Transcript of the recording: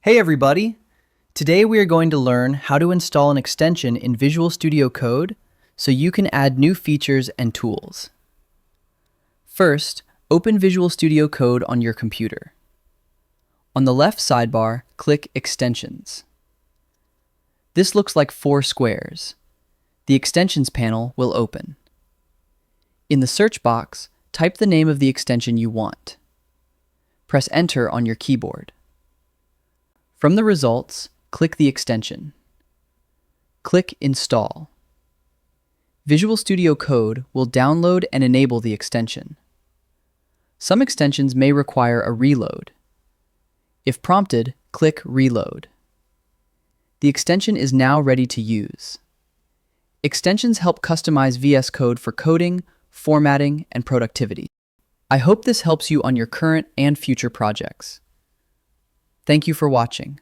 Hey everybody! Today we are going to learn how to install an extension in Visual Studio Code so you can add new features and tools. First, open Visual Studio Code on your computer. On the left sidebar, click Extensions. This looks like 4 squares. The Extensions panel will open. In the search box, type the name of the extension you want. Press Enter on your keyboard. From the results, click the extension. Click Install. Visual Studio Code will download and enable the extension. Some extensions may require a reload. If prompted, click Reload. The extension is now ready to use. Extensions help customize VS Code for coding, formatting, and productivity. I hope this helps you on your current and future projects. Thank you for watching.